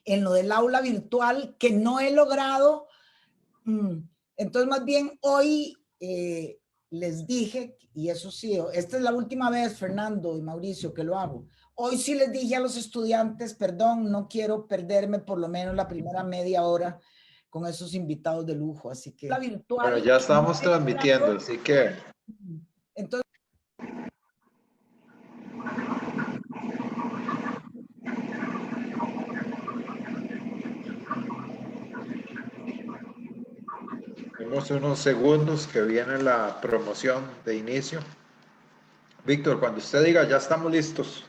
en lo del aula virtual que no he logrado. Entonces, más bien hoy les dije, y eso sí, esta es la última vez, Fernando y Mauricio, que lo hago. Hoy sí les dije a los estudiantes, perdón, no quiero perderme por lo menos la primera media hora con esos invitados de lujo, así que la virtual. Bueno, ya estamos transmitiendo, así que... Entonces, tenemos unos segundos que viene la promoción de inicio. Víctor, cuando usted diga, ya estamos listos.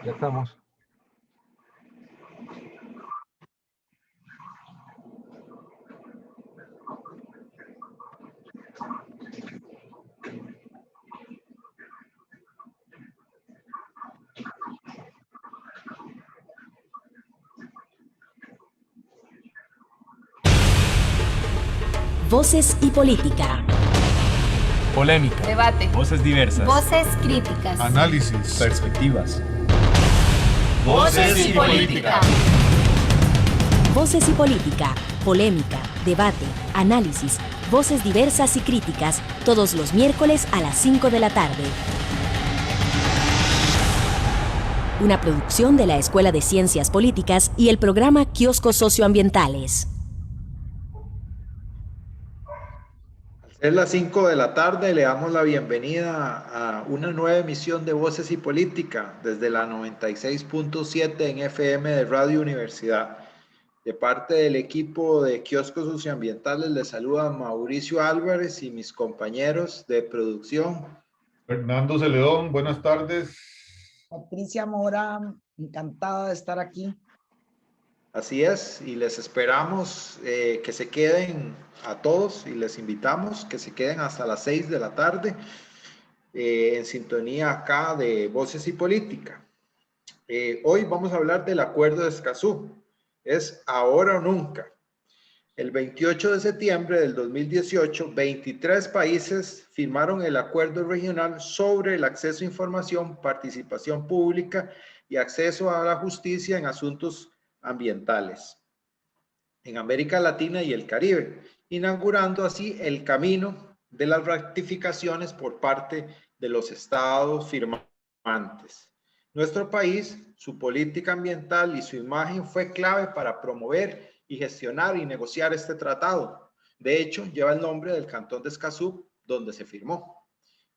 Ya estamos. Voces y política. Polémica. Debate. Voces diversas. Voces críticas. Análisis. Perspectivas. Voces y política. Voces y política. Polémica, debate, análisis, voces diversas y críticas, todos los miércoles a las 5 de la tarde. Una producción de la Escuela de Ciencias Políticas y el programa Kioscos Socioambientales. Es las 5 de la tarde, le damos la bienvenida a una nueva emisión de Voces y Política desde la 96.7 en FM de Radio Universidad. De parte del equipo de Kioscos Socioambientales les saluda Mauricio Álvarez y mis compañeros de producción. Fernando Celedón, buenas tardes. Patricia Mora, encantada de estar aquí. Así es, y les esperamos que se queden a todos y les invitamos que se queden hasta las 6 de la tarde en sintonía acá de Voces y Política. Hoy vamos a hablar del Acuerdo de Escazú. Es ahora o nunca. El 28 de septiembre del 2018, 23 países firmaron el Acuerdo Regional sobre el acceso a información, participación pública y acceso a la justicia en asuntos ambientales en América Latina y el Caribe, inaugurando así el camino de las ratificaciones por parte de los estados firmantes. Nuestro país, su política ambiental y su imagen fue clave para promover y gestionar y negociar este tratado. De hecho, lleva el nombre del cantón de Escazú, donde se firmó.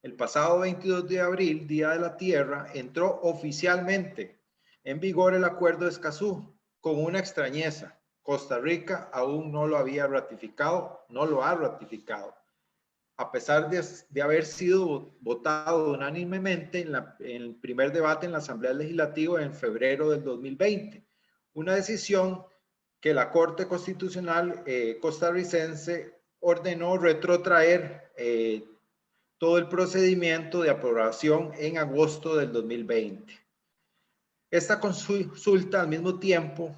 El pasado 22 de abril, Día de la Tierra, entró oficialmente en vigor el Acuerdo de Escazú, con una extrañeza. Costa Rica aún no lo había ratificado, no lo ha ratificado, a pesar de haber sido votado unánimemente en el primer debate en la Asamblea Legislativa en febrero del 2020. Una decisión que la Corte Constitucional costarricense ordenó retrotraer todo el procedimiento de aprobación en agosto del 2020. Esta consulta al mismo tiempo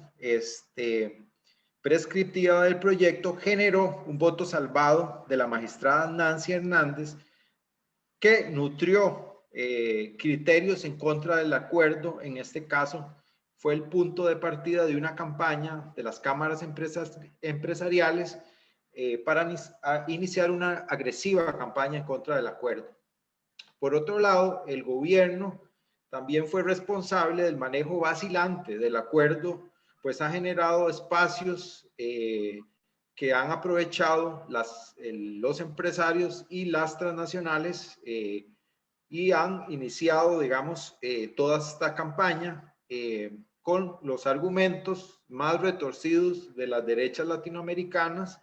prescriptiva del proyecto generó un voto salvado de la magistrada Nancy Hernández que nutrió criterios en contra del acuerdo. En este caso fue el punto de partida de una campaña de las cámaras empresariales para iniciar una agresiva campaña en contra del acuerdo. Por otro lado, el gobierno también fue responsable del manejo vacilante del acuerdo, pues ha generado espacios que han aprovechado los empresarios y las transnacionales y han iniciado, digamos, toda esta campaña con los argumentos más retorcidos de las derechas latinoamericanas,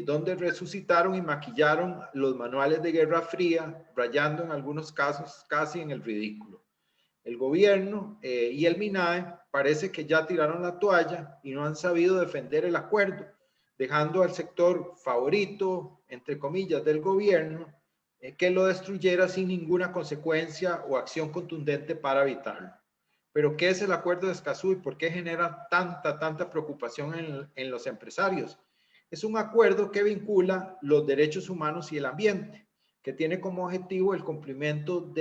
donde resucitaron y maquillaron los manuales de Guerra Fría, rayando en algunos casos casi en el ridículo. El gobierno y el MINAE parece que ya tiraron la toalla y no han sabido defender el acuerdo, dejando al sector favorito, entre comillas, del gobierno, que lo destruyera sin ninguna consecuencia o acción contundente para evitarlo. Pero ¿qué es el Acuerdo de Escazú y por qué genera tanta preocupación en los empresarios? Es un acuerdo que vincula los derechos humanos y el ambiente, que tiene como objetivo el cumplimiento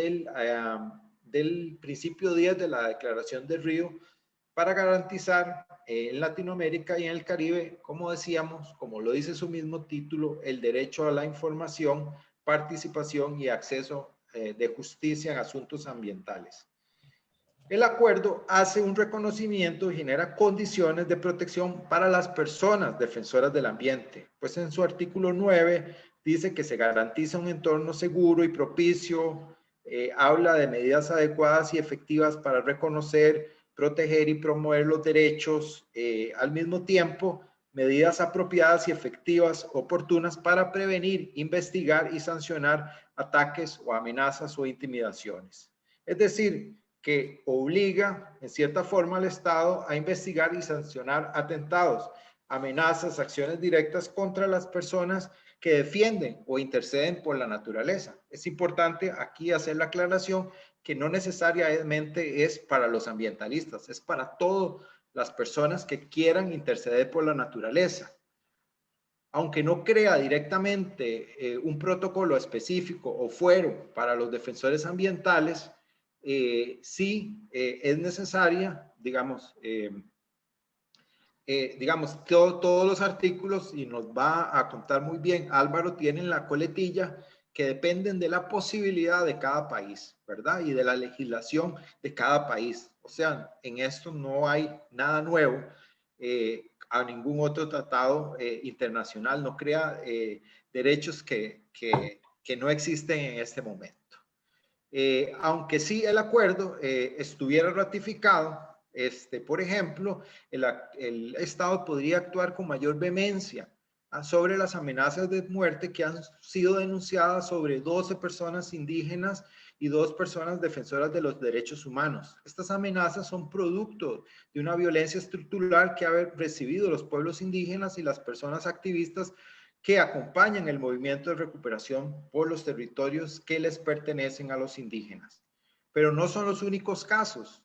del principio 10 de la Declaración de Río para garantizar en Latinoamérica y en el Caribe, como decíamos, como lo dice su mismo título, el derecho a la información, participación y acceso de justicia en asuntos ambientales. El acuerdo hace un reconocimiento y genera condiciones de protección para las personas defensoras del ambiente, pues en su artículo 9 dice que se garantiza un entorno seguro y propicio, habla de medidas adecuadas y efectivas para reconocer, proteger y promover los derechos, al mismo tiempo, medidas apropiadas y efectivas, oportunas para prevenir, investigar y sancionar ataques o amenazas o intimidaciones. Es decir, que obliga en cierta forma al Estado a investigar y sancionar atentados, amenazas, acciones directas contra las personas que defienden o interceden por la naturaleza. Es importante aquí hacer la aclaración que no necesariamente es para los ambientalistas, es para todas las personas que quieran interceder por la naturaleza. Aunque no crea directamente un protocolo específico o fuero para los defensores ambientales, sí es necesaria, digamos, todos los artículos, y nos va a contar muy bien Álvaro, tienen la coletilla que dependen de la posibilidad de cada país, ¿verdad? Y de la legislación de cada país. O sea, en esto no hay nada nuevo. A ningún otro tratado internacional no crea derechos que no existen en este momento. Aunque sí el acuerdo estuviera ratificado, por ejemplo, el Estado podría actuar con mayor vehemencia sobre las amenazas de muerte que han sido denunciadas sobre 12 personas indígenas y 2 personas defensoras de los derechos humanos. Estas amenazas son producto de una violencia estructural que han recibido los pueblos indígenas y las personas activistas que acompañan el movimiento de recuperación por los territorios que les pertenecen a los indígenas. Pero no son los únicos casos.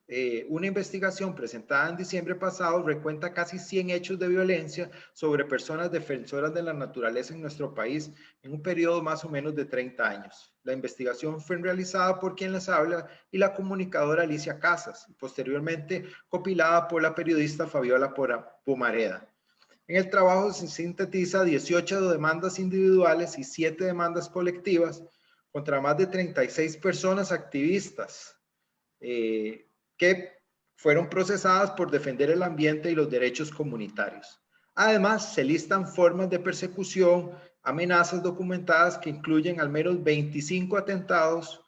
Una investigación presentada en diciembre pasado recuenta casi 100 hechos de violencia sobre personas defensoras de la naturaleza en nuestro país en un periodo más o menos de 30 años. La investigación fue realizada por quien les habla y la comunicadora Alicia Casas, y posteriormente compilada por la periodista Fabiola Pomareda. En el trabajo se sintetiza 18 demandas individuales y 7 demandas colectivas contra más de 36 personas activistas que fueron procesadas por defender el ambiente y los derechos comunitarios. Además, se listan formas de persecución, amenazas documentadas que incluyen al menos 25 atentados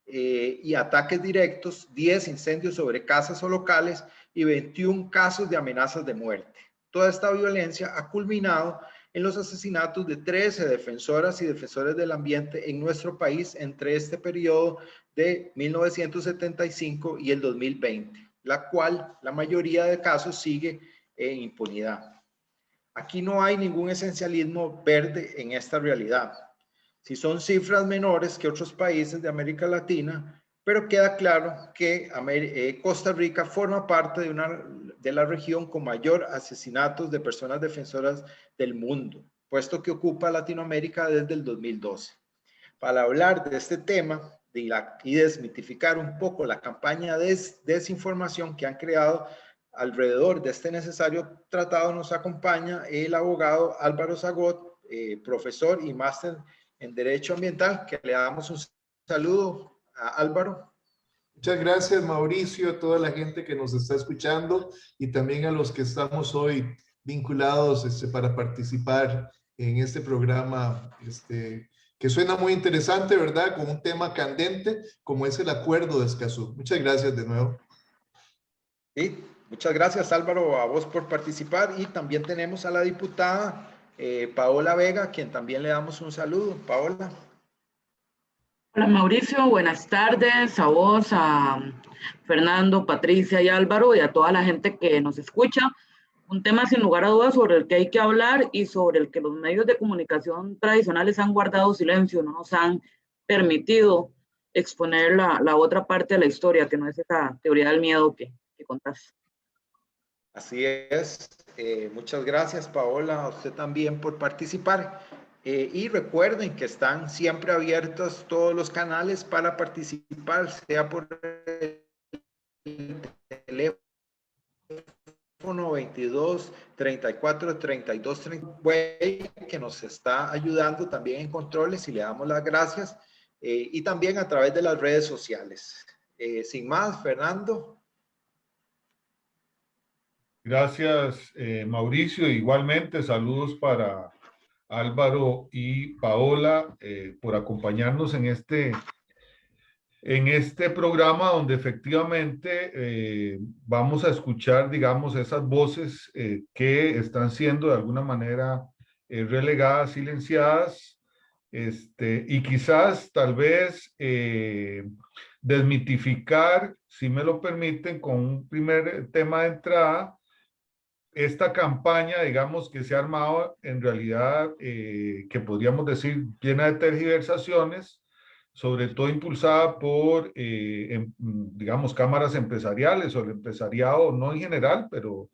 y ataques directos, 10 incendios sobre casas o locales y 21 casos de amenazas de muerte. Toda esta violencia ha culminado en los asesinatos de 13 defensoras y defensores del ambiente en nuestro país entre este periodo de 1975 y el 2020, la cual la mayoría de casos sigue en impunidad. Aquí no hay ningún esencialismo verde en esta realidad. Si son cifras menores que otros países de América Latina, pero queda claro que Costa Rica forma parte de la región con mayor asesinatos de personas defensoras del mundo, puesto que ocupa Latinoamérica desde el 2012. Para hablar de este tema y desmitificar un poco la campaña de desinformación que han creado alrededor de este necesario tratado, nos acompaña el abogado Álvaro Zagot, profesor y máster en Derecho Ambiental, que le damos un saludo. Álvaro. Muchas gracias, Mauricio, a toda la gente que nos está escuchando y también a los que estamos hoy vinculados para participar en este programa que suena muy interesante, ¿verdad? Con un tema candente como es el Acuerdo de Escazú. Muchas gracias de nuevo. Sí, muchas gracias, Álvaro, a vos por participar, y también tenemos a la diputada Paola Vega, quien también le damos un saludo. Paola. Hola Mauricio, buenas tardes a vos, a Fernando, Patricia y Álvaro y a toda la gente que nos escucha. Un tema sin lugar a dudas sobre el que hay que hablar y sobre el que los medios de comunicación tradicionales han guardado silencio, no nos han permitido exponer la otra parte de la historia, que no es esa teoría del miedo que contás. Así es. Muchas gracias, Paola, a usted también por participar. Y recuerden que están siempre abiertos todos los canales para participar, sea por el teléfono 22 34 32 30, que nos está ayudando también en controles y le damos las gracias, y también a través de las redes sociales. Sin más, Fernando. Gracias, Mauricio. Igualmente, saludos para Álvaro y Paola por acompañarnos en este programa donde efectivamente vamos a escuchar, digamos, esas voces que están siendo de alguna manera relegadas, silenciadas, y quizás tal vez desmitificar, si me lo permiten, con un primer tema de entrada, esta campaña, digamos, que se ha armado en realidad, que podríamos decir llena de tergiversaciones, sobre todo impulsada por, digamos, cámaras empresariales o el empresariado, no en general, pero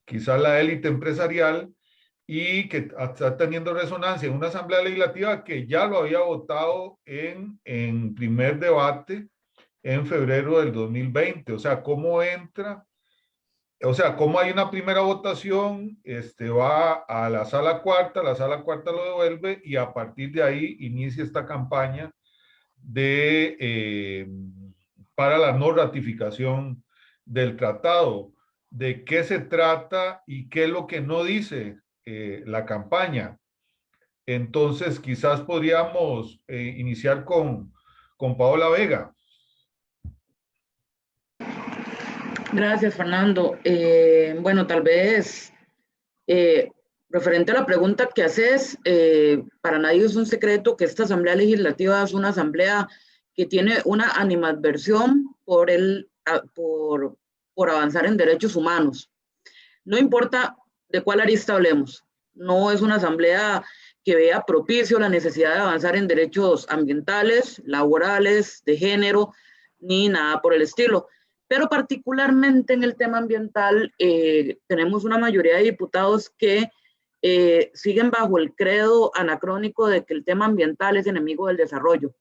quizás la élite empresarial, y que está teniendo resonancia en una asamblea legislativa que ya lo había votado en primer debate en febrero del 2020. O sea, ¿cómo entra? O sea, como hay una primera votación, va a la sala cuarta lo devuelve y a partir de ahí inicia esta campaña para la no ratificación del tratado. ¿De qué se trata y qué es lo que no dice la campaña? Entonces, quizás podríamos iniciar con Paola Vega. Gracias, Fernando. Bueno, tal vez referente a la pregunta que haces, para nadie es un secreto que esta Asamblea Legislativa es una asamblea que tiene una animadversión por avanzar en derechos humanos. No importa de cuál arista hablemos, no es una asamblea que vea propicio la necesidad de avanzar en derechos ambientales, laborales, de género, ni nada por el estilo. Pero particularmente en el tema ambiental tenemos una mayoría de diputados que siguen bajo el credo anacrónico de que el tema ambiental es enemigo del desarrollo.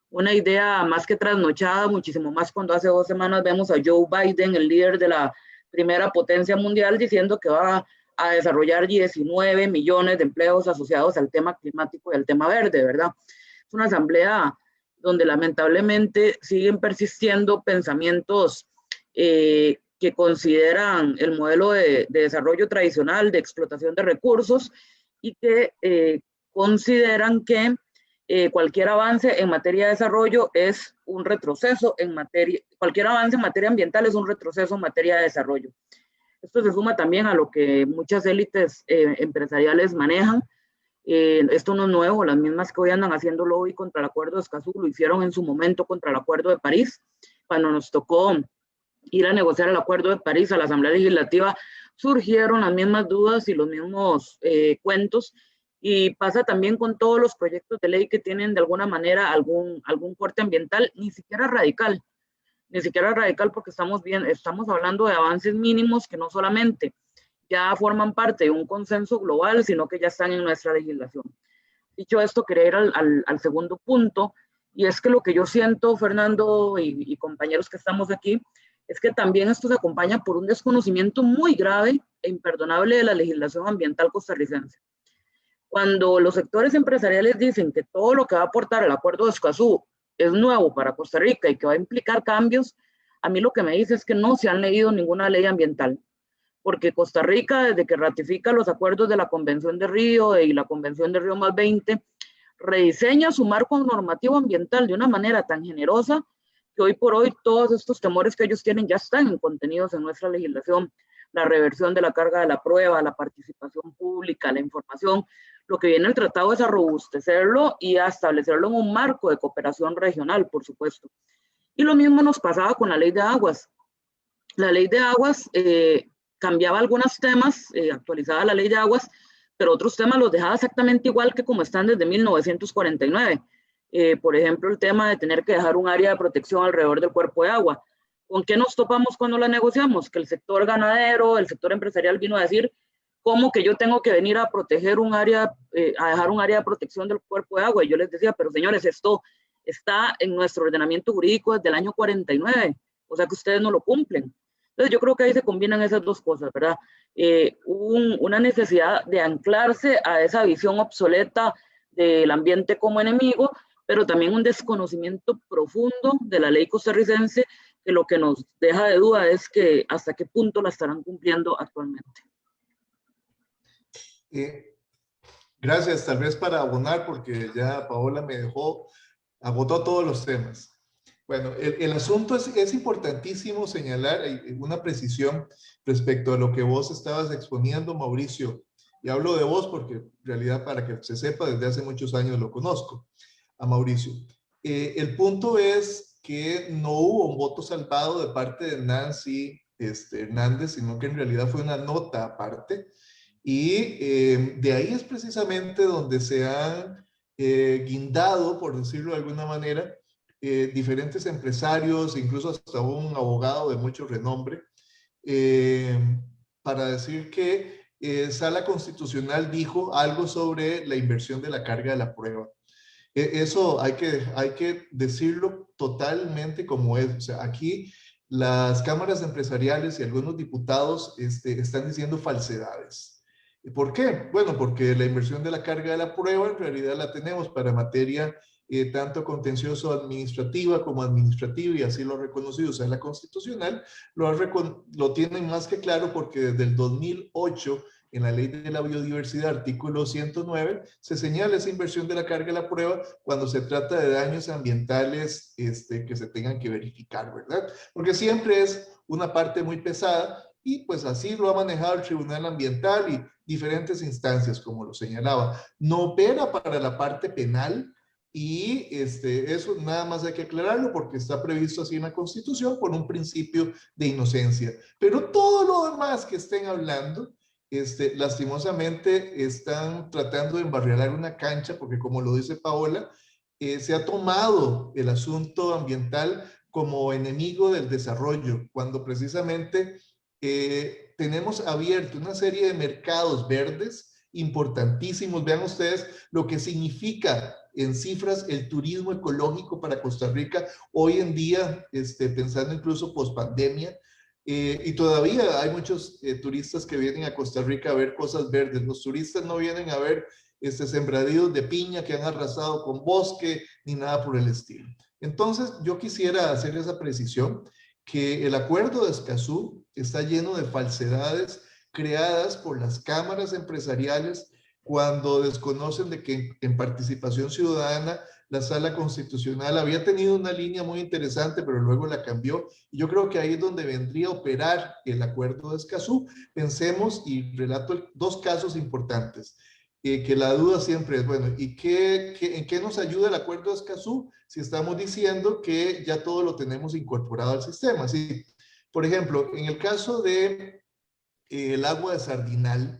Una idea más que trasnochada, muchísimo más cuando hace 2 semanas vemos a Joe Biden, el líder de la primera potencia mundial, diciendo que va a desarrollar 19 millones de empleos asociados al tema climático y al tema verde, ¿verdad? Es una asamblea donde lamentablemente siguen persistiendo pensamientos que consideran el modelo de desarrollo tradicional de explotación de recursos y que consideran que cualquier avance en materia de desarrollo es un retroceso cualquier avance en materia ambiental es un retroceso en materia de desarrollo. Esto se suma también a lo que muchas élites empresariales manejan. Esto no es nuevo, las mismas que hoy andan haciendo lobby contra el Acuerdo de Escazú lo hicieron en su momento contra el Acuerdo de París. Cuando nos tocó ir a negociar el Acuerdo de París a la Asamblea Legislativa, surgieron las mismas dudas y los mismos cuentos, y pasa también con todos los proyectos de ley que tienen de alguna manera algún corte ambiental, ni siquiera radical porque estamos hablando de avances mínimos que no solamente ya forman parte de un consenso global, sino que ya están en nuestra legislación. Dicho esto, quería ir al segundo punto, y es que lo que yo siento, Fernando y compañeros que estamos aquí, es que también esto se acompaña por un desconocimiento muy grave e imperdonable de la legislación ambiental costarricense. Cuando los sectores empresariales dicen que todo lo que va a aportar el Acuerdo de Escazú es nuevo para Costa Rica y que va a implicar cambios, a mí lo que me dice es que no se han leído ninguna ley ambiental, porque Costa Rica, desde que ratifica los acuerdos de la Convención de Río y la Convención de Río más 20, rediseña su marco normativo ambiental de una manera tan generosa que hoy por hoy todos estos temores que ellos tienen ya están contenidos en nuestra legislación. La reversión de la carga de la prueba, la participación pública, la información. Lo que viene el tratado es a robustecerlo y a establecerlo en un marco de cooperación regional, por supuesto. Y lo mismo nos pasaba con la ley de aguas. La ley de aguas cambiaba algunos temas, actualizaba la ley de aguas, pero otros temas los dejaba exactamente igual que como están desde 1949. Por ejemplo, el tema de tener que dejar un área de protección alrededor del cuerpo de agua. ¿Con qué nos topamos cuando la negociamos? Que el sector ganadero, el sector empresarial vino a decir, ¿cómo que yo tengo que venir a proteger un área, a dejar un área de protección del cuerpo de agua? Y yo les decía, pero señores, esto está en nuestro ordenamiento jurídico desde el año 49, o sea que ustedes no lo cumplen. Entonces yo creo que ahí se combinan esas dos cosas, ¿verdad? Una necesidad de anclarse a esa visión obsoleta del ambiente como enemigo, pero también un desconocimiento profundo de la ley costarricense, que lo que nos deja de duda es que hasta qué punto la estarán cumpliendo actualmente. Gracias, tal vez para abonar, porque ya Paola me agotó todos los temas. Bueno, el asunto es importantísimo señalar una precisión respecto a lo que vos estabas exponiendo, Mauricio. Y hablo de vos porque en realidad, para que se sepa, desde hace muchos años lo conozco a Mauricio. El punto es que no hubo un voto salvado de parte de Nancy Hernández, sino que en realidad fue una nota aparte. Y de ahí es precisamente donde se han guindado, por decirlo de alguna manera, diferentes empresarios, incluso hasta un abogado de mucho renombre, para decir que Sala Constitucional dijo algo sobre la inversión de la carga de la prueba. Eso hay que decirlo totalmente como es. O sea, aquí las cámaras empresariales y algunos diputados están diciendo falsedades. ¿Por qué? Bueno, porque la inversión de la carga de la prueba en realidad la tenemos para materia tanto contencioso administrativa como administrativa, y así lo ha reconocido, o sea, la Constitucional lo tienen más que claro, porque desde el 2008 en la Ley de la Biodiversidad, artículo 109, se señala esa inversión de la carga de la prueba cuando se trata de daños ambientales que se tengan que verificar, ¿verdad? Porque siempre es una parte muy pesada, y pues así lo ha manejado el Tribunal Ambiental y diferentes instancias, como lo señalaba. No opera para la parte penal, y eso nada más hay que aclararlo porque está previsto así en la Constitución por un principio de inocencia. Pero todo lo demás que estén hablando, lastimosamente están tratando de embarriar una cancha, porque como lo dice Paola, se ha tomado el asunto ambiental como enemigo del desarrollo, cuando precisamente tenemos abierto una serie de mercados verdes importantísimos. Vean ustedes lo que significa en cifras el turismo ecológico para Costa Rica hoy en día, pensando incluso post pandemia. Y todavía hay muchos turistas que vienen a Costa Rica a ver cosas verdes. Los turistas no vienen a ver sembradíos de piña que han arrasado con bosque ni nada por el estilo. Entonces yo quisiera hacer esa precisión, que el acuerdo de Escazú está lleno de falsedades creadas por las cámaras empresariales cuando desconocen de que en participación ciudadana la Sala Constitucional había tenido una línea muy interesante, pero luego la cambió. Y yo creo que ahí es donde vendría a operar el acuerdo de Escazú. Pensemos, y relato dos casos importantes, que la duda siempre es, bueno, ¿y en qué nos ayuda el acuerdo de Escazú si estamos diciendo que ya todo lo tenemos incorporado al sistema? Sí. Por ejemplo, en el caso de el agua de Sardinal,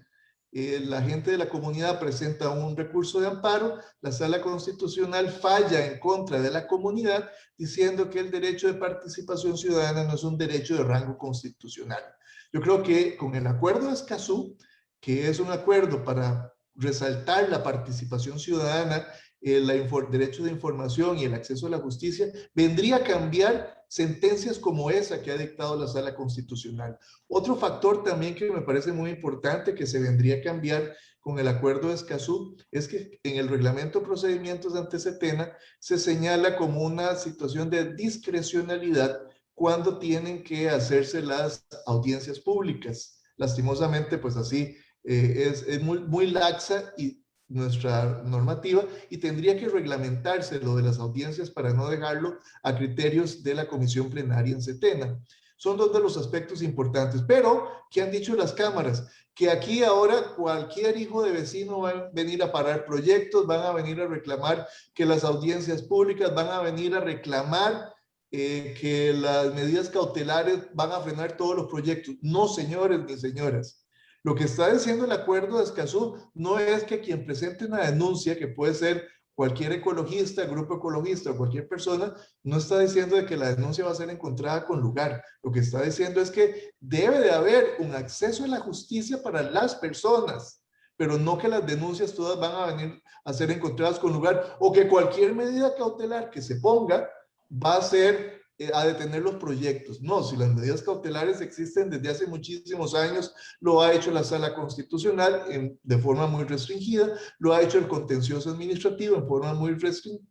la gente de la comunidad presenta un recurso de amparo, la Sala Constitucional falla en contra de la comunidad diciendo que el derecho de participación ciudadana no es un derecho de rango constitucional. Yo creo que con el acuerdo de Escazú, que es un acuerdo para resaltar la participación ciudadana, el derecho de información y el acceso a la justicia, vendría a cambiar sentencias como esa que ha dictado la Sala Constitucional. Otro factor también que me parece muy importante que se vendría a cambiar con el acuerdo de Escazú es que en el reglamento de procedimientos ante SETENA se señala como una situación de discrecionalidad cuando tienen que hacerse las audiencias públicas. Lastimosamente, pues así es muy laxa y nuestra normativa, y tendría que reglamentarse lo de las audiencias para no dejarlo a criterios de la comisión plenaria en SETENA. Son dos de los aspectos importantes. Pero, ¿qué han dicho las cámaras? Que aquí ahora cualquier hijo de vecino va a venir a parar proyectos, van a venir a reclamar que las audiencias públicas, van a venir a reclamar que las medidas cautelares van a frenar todos los proyectos. No, señores ni señoras. Lo que está diciendo el acuerdo de Escazú no es que quien presente una denuncia, que puede ser cualquier ecologista, grupo ecologista o cualquier persona no está diciendo de que la denuncia va a ser encontrada con lugar. Lo que está diciendo es que debe de haber un acceso a la justicia para las personas, pero no que las denuncias todas van a venir a ser encontradas con lugar, o que cualquier medida cautelar que se ponga va a ser a detener los proyectos. No, si las medidas cautelares existen desde hace muchísimos años, lo ha hecho la Sala Constitucional de forma muy restringida, lo ha hecho el Contencioso Administrativo en forma muy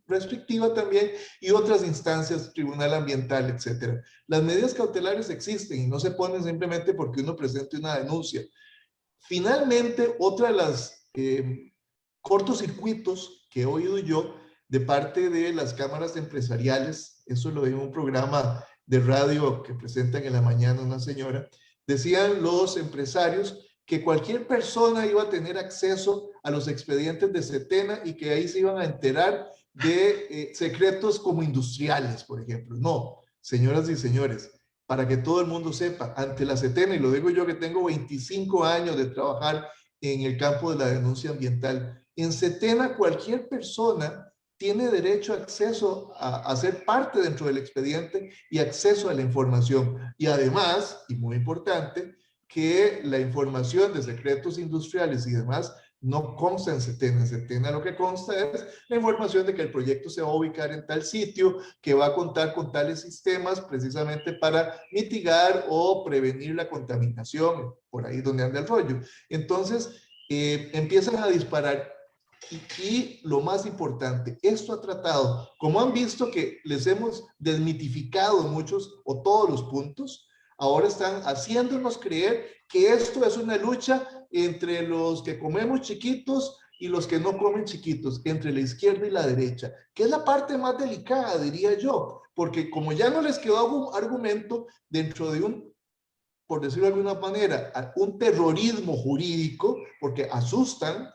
restrictiva también, y otras instancias, Tribunal Ambiental, etcétera. Las medidas cautelares existen y no se ponen simplemente porque uno presente una denuncia. Finalmente, otra de las cortocircuitos que he oído yo de parte de las cámaras empresariales, eso lo vi en un programa de radio que presentan en la mañana una señora, decían los empresarios que cualquier persona iba a tener acceso a los expedientes de Setena y que ahí se iban a enterar de secretos como industriales, por ejemplo. No, señoras y señores, para que todo el mundo sepa, ante la Setena, y lo digo yo que tengo 25 años de trabajar en el campo de la denuncia ambiental, en Setena cualquier persona tiene derecho a acceso a ser parte dentro del expediente y acceso a la información. Y además, y muy importante, que la información de secretos industriales y demás no consta en Setena. En Setena lo que consta es la información de que el proyecto se va a ubicar en tal sitio, que va a contar con tales sistemas precisamente para mitigar o prevenir la contaminación, por ahí donde anda el rollo. Entonces, empiezan a disparar. Y lo más importante, esto ha tratado, como han visto que les hemos desmitificado muchos o todos los puntos, ahora están haciéndonos creer que esto es una lucha entre los que comemos chiquitos y los que no comen chiquitos, entre la izquierda y la derecha, que es la parte más delicada, diría yo, porque como ya no les quedó algún argumento dentro de un, por decirlo de alguna manera, un terrorismo jurídico, porque asustan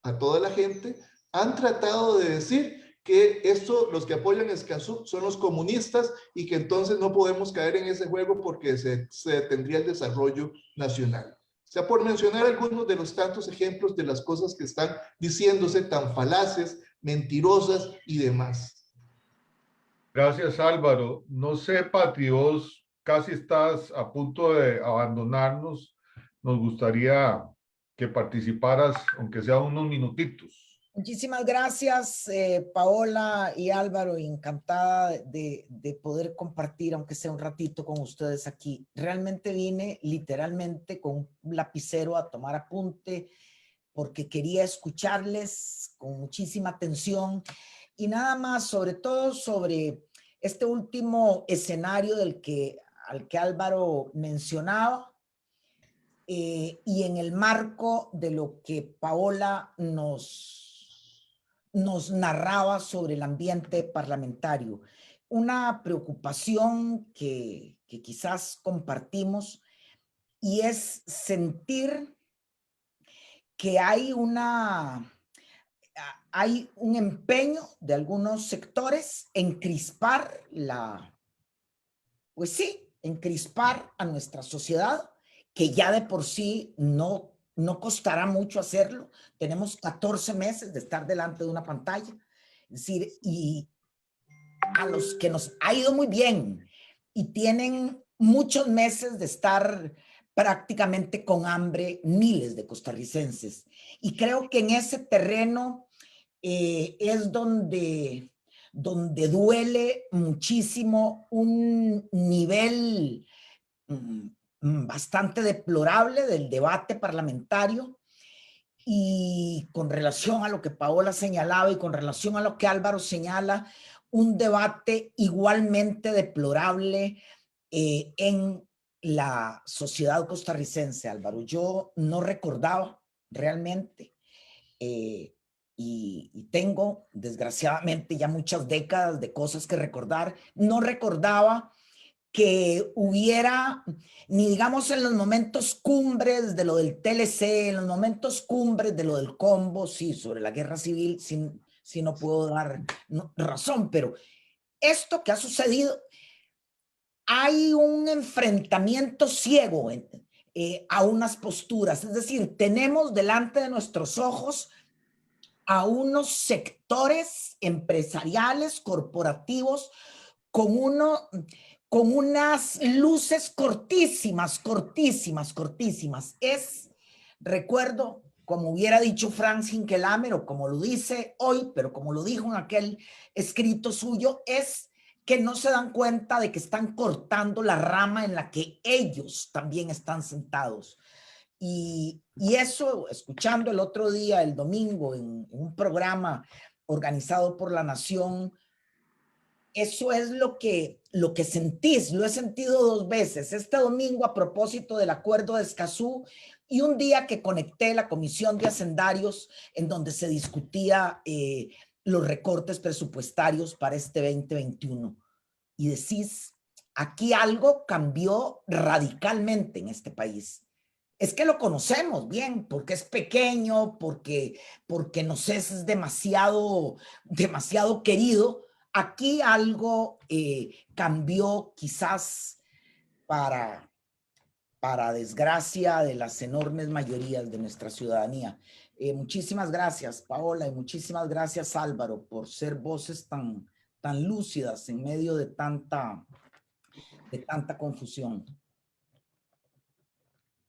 a toda la gente, han tratado de decir que esto, los que apoyan Escazú son los comunistas y que entonces no podemos caer en ese juego porque se detendría el desarrollo nacional. O sea, por mencionar algunos de los tantos ejemplos de las cosas que están diciéndose tan falaces, mentirosas y demás. Gracias, Álvaro. No sé, Patri, vos casi estás a punto de abandonarnos. Nos gustaría que participaras, aunque sea unos minutitos. Muchísimas gracias, Paola y Álvaro, encantada de poder compartir, aunque sea un ratito con ustedes aquí. Realmente vine literalmente con un lapicero a tomar apunte, porque quería escucharles con muchísima atención y nada más, sobre todo sobre este último escenario al que Álvaro mencionaba, y en el marco de lo que Paola nos narraba sobre el ambiente parlamentario. Una preocupación que quizás compartimos, y es sentir que hay un empeño de algunos sectores en crispar encrispar a nuestra sociedad, que ya de por sí no costará mucho hacerlo. Tenemos 14 meses de estar delante de una pantalla. Es decir, y a los que nos ha ido muy bien y tienen muchos meses de estar prácticamente con hambre, miles de costarricenses. Y creo que en ese terreno es donde duele muchísimo un nivel bastante deplorable del debate parlamentario, y con relación a lo que Paola señalaba y con relación a lo que Álvaro señala, un debate igualmente deplorable en la sociedad costarricense, Álvaro. Yo no recordaba realmente, y tengo desgraciadamente ya muchas décadas de cosas que recordar, no recordaba que hubiera, ni digamos en los momentos cumbres de lo del TLC, en los momentos cumbres de lo del combo, sí, sobre la guerra civil, sí no puedo dar razón, pero esto que ha sucedido, hay un enfrentamiento ciego a unas posturas, es decir, tenemos delante de nuestros ojos a unos sectores empresariales, corporativos, con unas luces cortísimas. Recuerdo, como hubiera dicho Franz Hinkelamer, o como lo dice hoy, pero como lo dijo en aquel escrito suyo, es que no se dan cuenta de que están cortando la rama en la que ellos también están sentados. Y eso, escuchando el otro día, el domingo, en un programa organizado por La Nación, eso es lo que sentís. Lo he sentido 2 veces. Este domingo a propósito del acuerdo de Escazú, y un día que conecté la Comisión de Hacendarios, en donde se discutía los recortes presupuestarios para este 2021. Y decís, aquí algo cambió radicalmente en este país. Es que lo conocemos bien, porque es pequeño, porque nos es demasiado querido. Aquí algo cambió, quizás para desgracia de las enormes mayorías de nuestra ciudadanía. Muchísimas gracias, Paola, y muchísimas gracias, Álvaro, por ser voces tan lúcidas en medio de tanta confusión.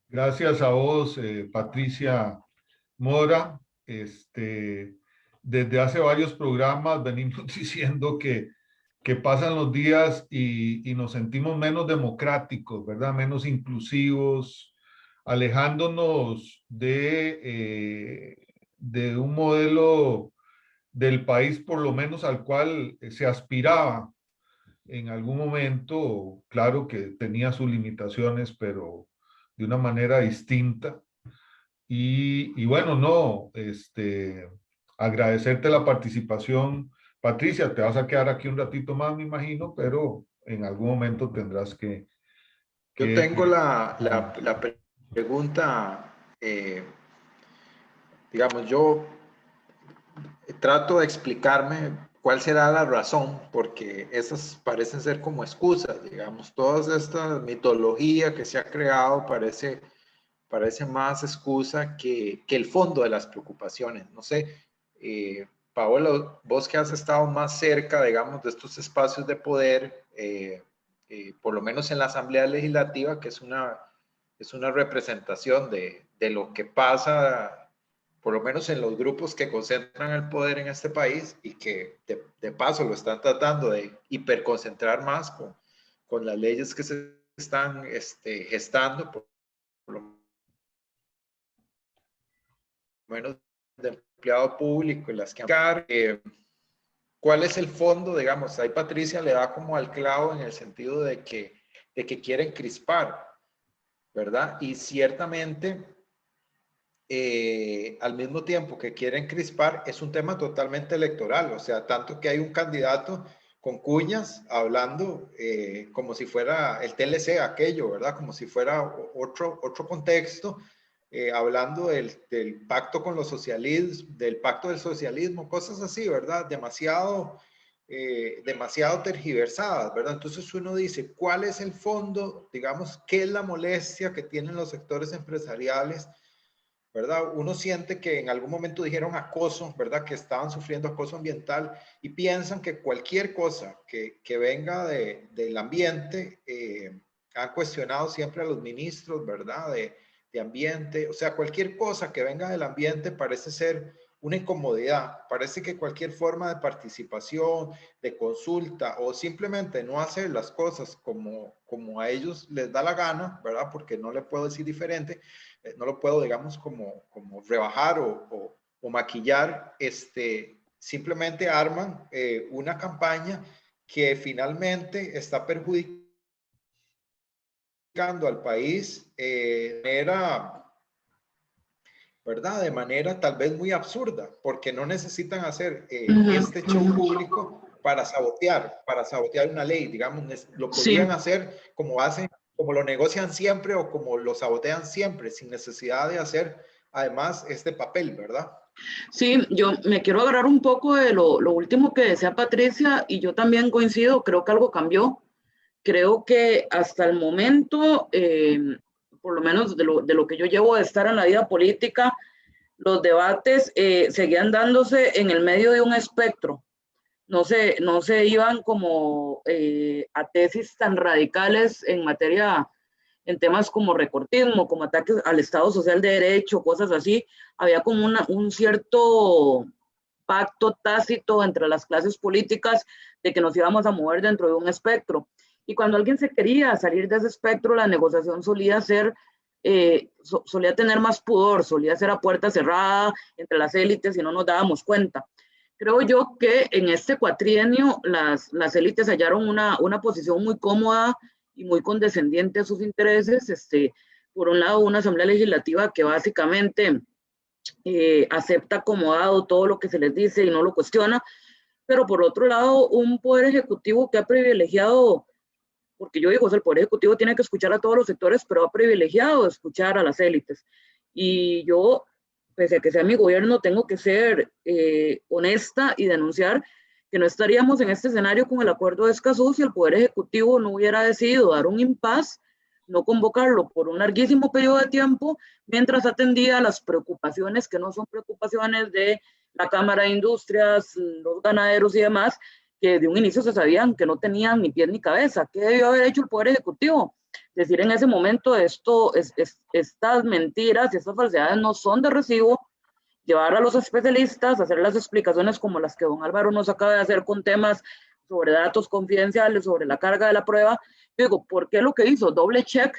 Gracias a vos, Patricia Mora. Desde hace varios programas venimos diciendo que pasan los días y nos sentimos menos democráticos, ¿verdad? Menos inclusivos, alejándonos de un modelo del país, por lo menos al cual se aspiraba en algún momento. Claro que tenía sus limitaciones, pero de una manera distinta. Y bueno, no, agradecerte la participación. Patricia, te vas a quedar aquí un ratito más, me imagino, pero en algún momento tendrás que... Yo tengo la pregunta, digamos, yo trato de explicarme cuál será la razón, porque esas parecen ser como excusas, digamos, toda esta mitología que se ha creado parece más excusa que el fondo de las preocupaciones. No sé, Paola, vos que has estado más cerca, digamos, de estos espacios de poder, por lo menos en la Asamblea Legislativa, que es una representación de lo que pasa, por lo menos en los grupos que concentran el poder en este país, y que de paso lo están tratando de hiperconcentrar más con las leyes que se están gestando, por lo menos de empleado público, y las que ¿cuál es el fondo? Digamos, ahí Patricia le da como al clavo en el sentido de que quieren crispar, ¿verdad? Y ciertamente, al mismo tiempo que quieren crispar, es un tema totalmente electoral, o sea, tanto que hay un candidato con cuñas hablando como si fuera el TLC aquello, ¿verdad? Como si fuera otro contexto, hablando del pacto con los socialismos, del pacto del socialismo, cosas así, ¿verdad? Demasiado tergiversadas, ¿verdad? Entonces uno dice, ¿cuál es el fondo? Digamos, ¿qué es la molestia que tienen los sectores empresariales? ¿Verdad? Uno siente que en algún momento dijeron acoso, ¿verdad? Que estaban sufriendo acoso ambiental, y piensan que cualquier cosa que venga del ambiente, han cuestionado siempre a los ministros, ¿verdad? De ambiente, o sea, cualquier cosa que venga del ambiente parece ser una incomodidad, parece que cualquier forma de participación, de consulta, o simplemente no hacer las cosas como a ellos les da la gana, ¿verdad? Porque no le puedo decir diferente, no lo puedo, digamos, como rebajar o maquillar, simplemente arman una campaña que finalmente está perjudicando al país ¿verdad? De manera tal vez muy absurda, porque no necesitan hacer este show público para sabotear una ley, digamos, lo podrían hacer como lo negocian siempre o como lo sabotean siempre, sin necesidad de hacer además este papel, ¿verdad? Sí, yo me quiero agarrar un poco de lo último que decía Patricia, y yo también coincido, creo que algo cambió. Creo que hasta el momento, por lo menos de lo que yo llevo de estar en la vida política, los debates seguían dándose en el medio de un espectro. No se iban como a tesis tan radicales en temas como recortismo, como ataques al Estado Social de Derecho, cosas así. Había como un cierto pacto tácito entre las clases políticas de que nos íbamos a mover dentro de un espectro. Y cuando alguien se quería salir de ese espectro, la negociación solía tener más pudor, solía ser a puerta cerrada entre las élites y no nos dábamos cuenta. Creo yo que en este cuatrienio las élites hallaron una posición muy cómoda y muy condescendiente a sus intereses. Por un lado, una asamblea legislativa que básicamente acepta como dado todo lo que se les dice y no lo cuestiona, pero por otro lado, un poder ejecutivo que ha privilegiado, porque yo digo, el poder ejecutivo tiene que escuchar a todos los sectores, pero ha privilegiado escuchar a las élites. Y yo, pese a que sea mi gobierno, tengo que ser honesta y denunciar que no estaríamos en este escenario con el acuerdo de Escazú si el Poder Ejecutivo no hubiera decidido dar un impas, no convocarlo por un larguísimo periodo de tiempo, mientras atendía las preocupaciones que no son preocupaciones de la Cámara de Industrias, los ganaderos y demás, que de un inicio se sabían que no tenían ni pies ni cabeza. ¿Qué debió haber hecho el Poder Ejecutivo? Decir en ese momento estas mentiras y estas falsedades no son de recibo, llevar a los especialistas, hacer las explicaciones como las que don Álvaro nos acaba de hacer con temas sobre datos confidenciales, sobre la carga de la prueba. Yo digo, ¿por qué lo que hizo? Doble check,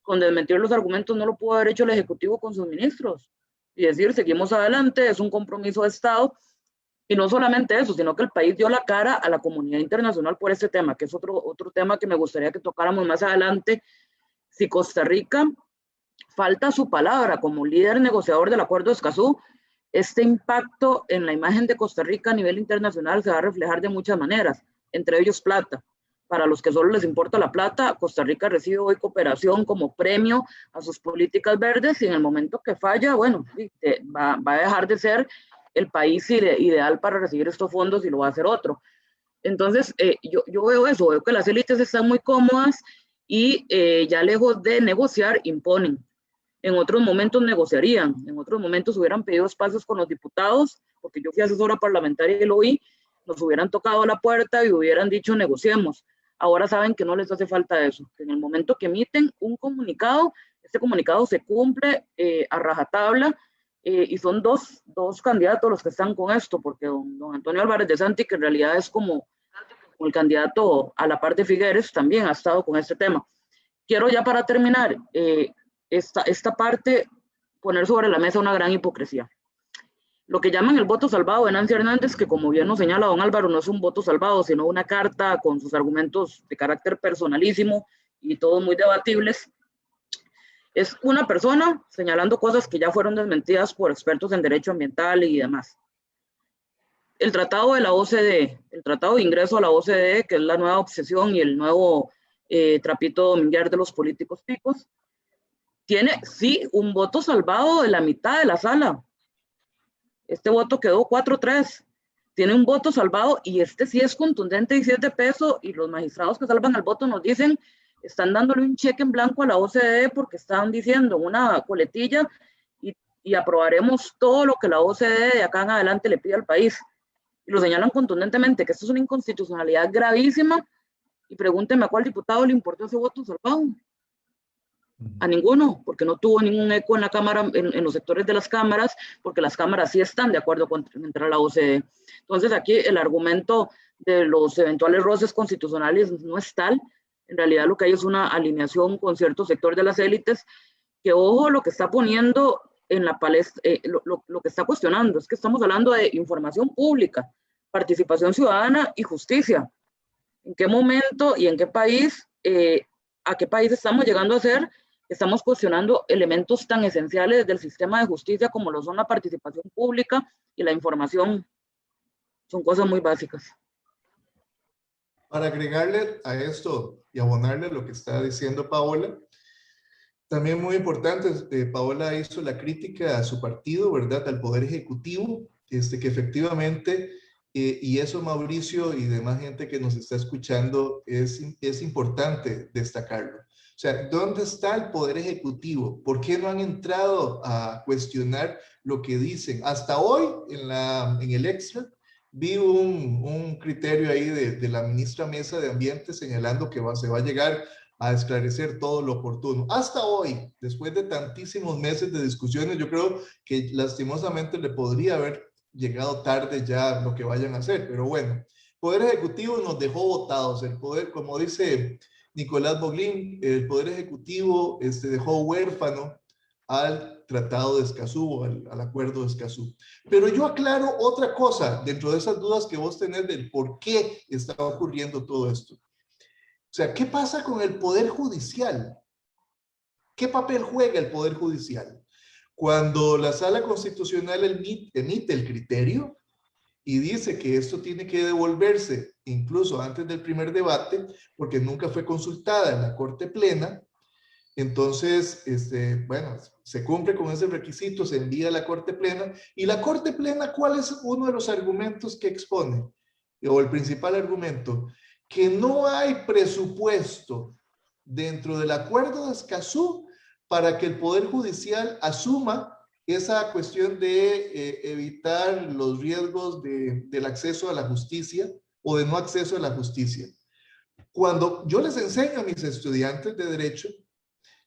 con desmentir los argumentos no lo pudo haber hecho el Ejecutivo con sus ministros. Y decir, seguimos adelante, es un compromiso de Estado. Y no solamente eso, sino que el país dio la cara a la comunidad internacional por este tema, que es otro tema que me gustaría que tocáramos más adelante. Si Costa Rica falta su palabra como líder negociador del Acuerdo de Escazú, este impacto en la imagen de Costa Rica a nivel internacional se va a reflejar de muchas maneras, entre ellos plata. Para los que solo les importa la plata, Costa Rica recibe hoy cooperación como premio a sus políticas verdes y en el momento que falla, bueno, va a dejar de ser el país ideal para recibir estos fondos y lo va a hacer otro. Entonces, yo veo eso, veo que las élites están muy cómodas y ya lejos de negociar, imponen. En otros momentos negociarían, en otros momentos hubieran pedido espacios con los diputados, porque yo fui asesora parlamentaria y lo vi, nos hubieran tocado la puerta y hubieran dicho negociemos. Ahora saben que no les hace falta eso, que en el momento que emiten un comunicado, este comunicado se cumple a rajatabla, y son dos candidatos los que están con esto, porque don Antonio Álvarez de Santi, que en realidad es como el candidato a la par de Figueres, también ha estado con este tema. Quiero ya para terminar esta parte, poner sobre la mesa una gran hipocresía. Lo que llaman el voto salvado de Nancy Hernández, que como bien nos señala don Álvaro, no es un voto salvado, sino una carta con sus argumentos de carácter personalísimo y todos muy debatibles. Es una persona señalando cosas que ya fueron desmentidas por expertos en derecho ambiental y demás. El tratado de la OCDE, el tratado de ingreso a la OCDE, que es la nueva obsesión y el nuevo trapito dominguer de los políticos ticos, tiene sí un voto salvado de la mitad de la sala. Este voto quedó 4-3. Tiene un voto salvado y este sí es contundente y sí es de peso, y los magistrados que salvan el voto nos dicen, están dándole un cheque en blanco a la OCDE porque están diciendo una coletilla y aprobaremos todo lo que la OCDE de acá en adelante le pide al país. Y lo señalan contundentemente, que esto es una inconstitucionalidad gravísima, y pregúnteme a cuál diputado le importó ese voto salvado. A ninguno, porque no tuvo ningún eco en la Cámara, en los sectores de las cámaras, porque las cámaras sí están de acuerdo con entrar a la OCDE. Entonces aquí el argumento de los eventuales roces constitucionales no es tal. En realidad lo que hay es una alineación con cierto sector de las élites, que ojo, lo que está poniendo en la palestra, lo que está cuestionando es que estamos hablando de información pública, participación ciudadana y justicia. ¿En qué momento y en qué país, a qué país estamos llegando a ser? Estamos cuestionando elementos tan esenciales del sistema de justicia como lo son la participación pública y la información. Son cosas muy básicas. Para agregarle a esto y abonarle lo que está diciendo Paola, también muy importante, Paola hizo la crítica a su partido, ¿verdad? Al Poder Ejecutivo, que efectivamente, y eso Mauricio y demás gente que nos está escuchando, es importante destacarlo. O sea, ¿dónde está el Poder Ejecutivo? ¿Por qué no han entrado a cuestionar lo que dicen? Hasta hoy, en el Extra, vi un criterio ahí de la ministra Mesa de Ambiente señalando que se va a llegar a esclarecer todo lo oportuno. Hasta hoy, después de tantísimos meses de discusiones, yo creo que lastimosamente le podría haber llegado tarde ya lo que vayan a hacer, pero bueno, Poder Ejecutivo nos dejó botados. El poder, como dice Nicolás Boglín, el Poder Ejecutivo dejó huérfano al Tratado de Escazú, al Acuerdo de Escazú. Pero yo aclaro otra cosa dentro de esas dudas que vos tenés del por qué está ocurriendo todo esto. O sea, ¿qué pasa con el Poder Judicial? ¿Qué papel juega el Poder Judicial? Cuando la Sala Constitucional emite el criterio y dice que esto tiene que devolverse incluso antes del primer debate, porque nunca fue consultada en la Corte Plena, entonces, bueno, se cumple con ese requisito, se envía a la Corte Plena, y la Corte Plena, ¿cuál es uno de los argumentos que expone? O el principal argumento, que no hay presupuesto dentro del Acuerdo de Escazú para que el Poder Judicial asuma esa cuestión de evitar los riesgos del acceso a la justicia o de no acceso a la justicia. Cuando yo les enseño a mis estudiantes de Derecho,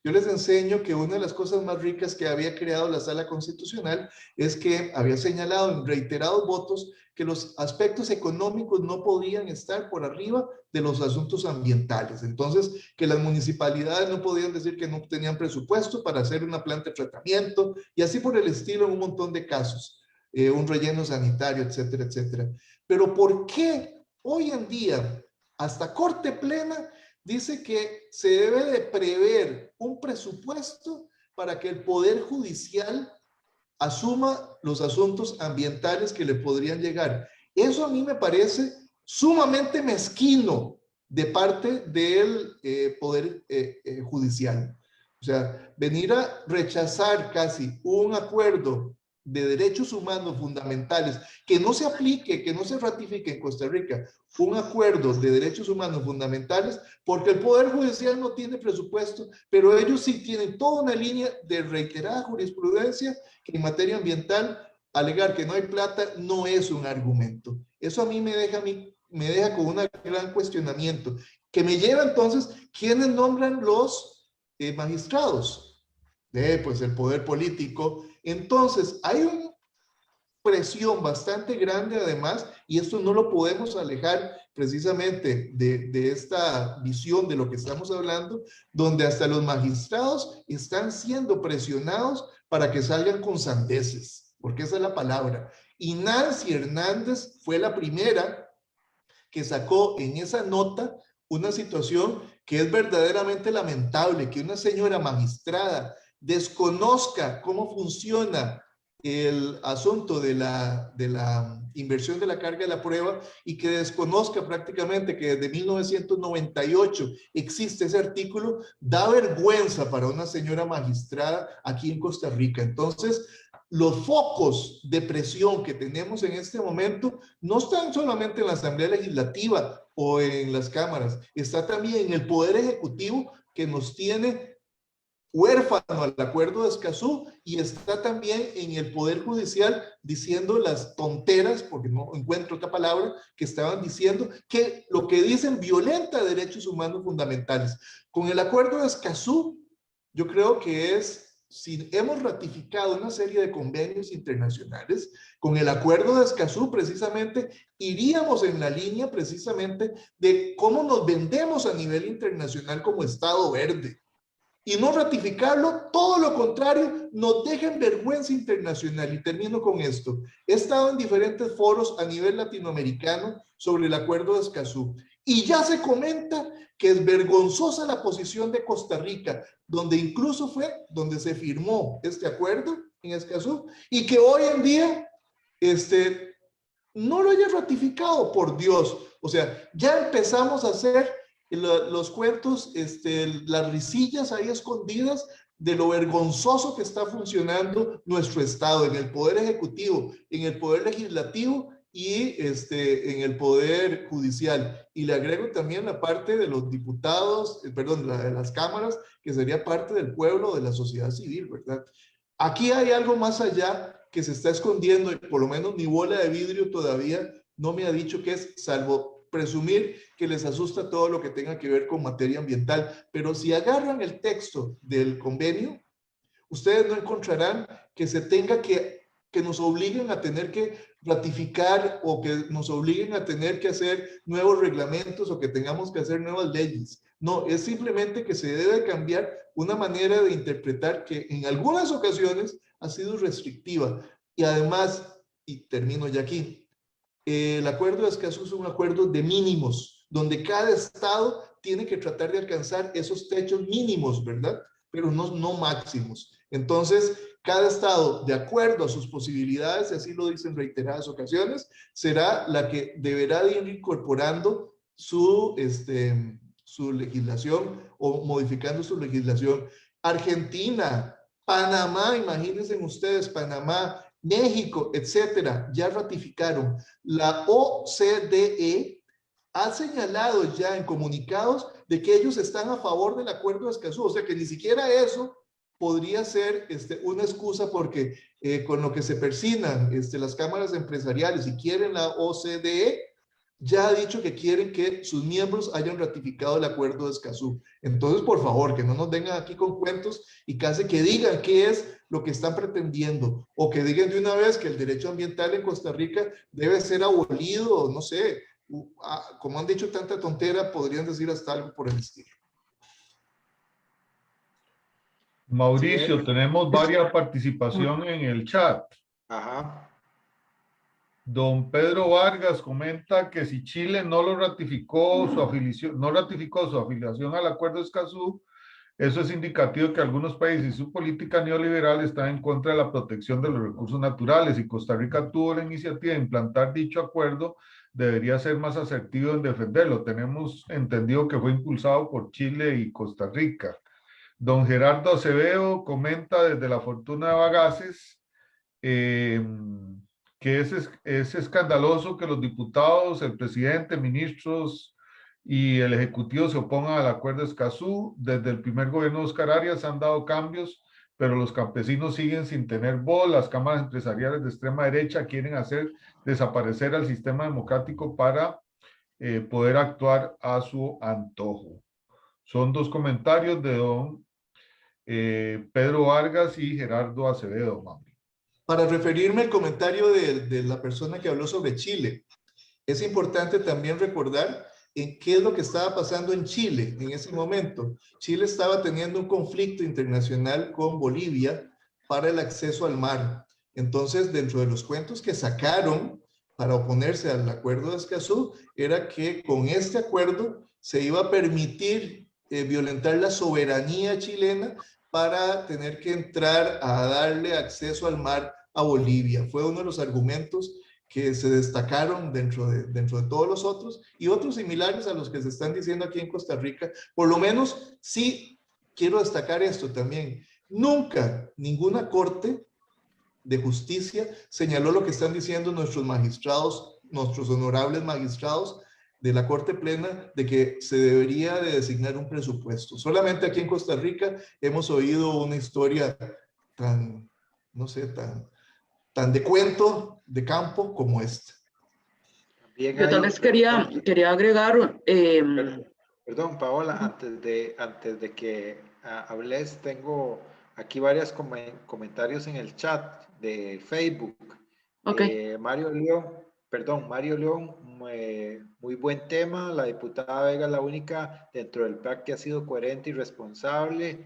yo les enseño que una de las cosas más ricas que había creado la Sala Constitucional es que había señalado en reiterados votos que los aspectos económicos no podían estar por arriba de los asuntos ambientales. Entonces, que las municipalidades no podían decir que no tenían presupuesto para hacer una planta de tratamiento y así por el estilo en un montón de casos, un relleno sanitario, etcétera, etcétera. Pero ¿por qué hoy en día, hasta Corte Plena, dice que se debe de prever un presupuesto para que el Poder Judicial asuma los asuntos ambientales que le podrían llegar? Eso a mí me parece sumamente mezquino de parte del Poder Judicial. O sea, venir a rechazar casi un acuerdo de derechos humanos fundamentales que no se aplique, que no se ratifique en Costa Rica, un acuerdo de derechos humanos fundamentales, porque el Poder Judicial no tiene presupuesto, pero ellos sí tienen toda una línea de reiterada jurisprudencia que en materia ambiental alegar que no hay plata no es un argumento. Eso a mí me deja con un gran cuestionamiento, que me lleva entonces, ¿quiénes nombran los magistrados? Pues el poder político. Entonces, hay una presión bastante grande además, y esto no lo podemos alejar precisamente de esta visión de lo que estamos hablando, donde hasta los magistrados están siendo presionados para que salgan con sandeces, porque esa es la palabra. Y Nancy Hernández fue la primera que sacó en esa nota una situación que es verdaderamente lamentable, que una señora magistrada desconozca cómo funciona el asunto de la inversión de la carga de la prueba y que desconozca prácticamente que desde 1998 existe ese artículo, da vergüenza para una señora magistrada aquí en Costa Rica. Entonces, los focos de presión que tenemos en este momento no están solamente en la Asamblea Legislativa o en las cámaras, está también en el Poder Ejecutivo que nos tiene huérfano al Acuerdo de Escazú y está también en el Poder Judicial diciendo las tonteras, porque no encuentro otra palabra, que estaban diciendo que lo que dicen violenta derechos humanos fundamentales. Con el Acuerdo de Escazú, yo creo que si hemos ratificado una serie de convenios internacionales, con el Acuerdo de Escazú precisamente iríamos en la línea precisamente de cómo nos vendemos a nivel internacional como Estado verde. Y no ratificarlo, todo lo contrario, nos deja en vergüenza internacional. Y termino con esto. He estado en diferentes foros a nivel latinoamericano sobre el Acuerdo de Escazú. Y ya se comenta que es vergonzosa la posición de Costa Rica, donde incluso fue donde se firmó este acuerdo en Escazú, y que hoy en día no lo haya ratificado, por Dios. O sea, ya empezamos a hacer los cuentos, las risillas ahí escondidas de lo vergonzoso que está funcionando nuestro Estado en el Poder Ejecutivo, en el Poder Legislativo y en el Poder Judicial. Y le agrego también la parte de los diputados, perdón, de las cámaras, que sería parte del pueblo, de la sociedad civil, ¿verdad? Aquí hay algo más allá que se está escondiendo y por lo menos mi bola de vidrio todavía no me ha dicho qué es, salvo presumir que les asusta todo lo que tenga que ver con materia ambiental. Pero si agarran el texto del convenio, ustedes no encontrarán que se tenga que nos obliguen a tener que ratificar o que nos obliguen a tener que hacer nuevos reglamentos o que tengamos que hacer nuevas leyes. No, es simplemente que se debe cambiar una manera de interpretar que en algunas ocasiones ha sido restrictiva. Y además, y termino ya aquí, el acuerdo de Escazú es un acuerdo de mínimos, donde cada estado tiene que tratar de alcanzar esos techos mínimos, ¿verdad? Pero no máximos. Entonces, cada estado, de acuerdo a sus posibilidades, y así lo dicen en reiteradas ocasiones, será la que deberá de ir incorporando su legislación o modificando su legislación. Argentina, Panamá, imagínense ustedes, Panamá, México, etcétera, ya ratificaron. La OCDE ha señalado ya en comunicados de que ellos están a favor del acuerdo de Escazú, o sea que ni siquiera eso podría ser una excusa porque con lo que se persignan las cámaras empresariales y quieren la OCDE, ya ha dicho que quieren que sus miembros hayan ratificado el acuerdo de Escazú. Entonces, por favor, que no nos vengan aquí con cuentos y casi que digan qué es lo que están pretendiendo o que digan de una vez que el derecho ambiental en Costa Rica debe ser abolido, no sé, como han dicho tanta tontera, podrían decir hasta algo por el estilo. Mauricio, sí, tenemos varias participación en el chat. Ajá. Don Pedro Vargas comenta que si Chile no lo ratificó su afiliación al acuerdo de Escazú, eso es indicativo de que algunos países y su política neoliberal están en contra de la protección de los recursos naturales y Costa Rica tuvo la iniciativa de implantar dicho acuerdo, debería ser más asertivo en defenderlo. Tenemos entendido que fue impulsado por Chile y Costa Rica. Don Gerardo Acevedo comenta desde la Fortuna de Bagaces que es escandaloso que los diputados, el presidente, ministros y el ejecutivo se opongan al acuerdo de Escazú. Desde el primer gobierno de Oscar Arias han dado cambios, pero los campesinos siguen sin tener voz. Las cámaras empresariales de extrema derecha quieren hacer desaparecer al sistema democrático para poder actuar a su antojo. Son dos comentarios de don Pedro Vargas y Gerardo Acevedo, Mauri. Para referirme al comentario de la persona que habló sobre Chile, es importante también recordar en qué es lo que estaba pasando en Chile en ese momento. Chile estaba teniendo un conflicto internacional con Bolivia para el acceso al mar. Entonces, dentro de los cuentos que sacaron para oponerse al acuerdo de Escazú, era que con este acuerdo se iba a permitir violentar la soberanía chilena para tener que entrar a darle acceso al mar a Bolivia. Fue uno de los argumentos que se destacaron dentro de todos los otros y otros similares a los que se están diciendo aquí en Costa Rica. Por lo menos, sí quiero destacar esto también. Nunca ninguna corte de justicia señaló lo que están diciendo nuestros magistrados, nuestros honorables magistrados de la Corte Plena, de que se debería de designar un presupuesto. Solamente aquí en Costa Rica hemos oído una historia tan, no sé, tan de cuento, de campo como esta. Yo tal vez quería agregar... Perdón, Paola, antes de que hables, tengo aquí varios comentarios en el chat de Facebook. Okay. Mario León, muy buen tema. La diputada Vega es la única dentro del PAC que ha sido coherente y responsable.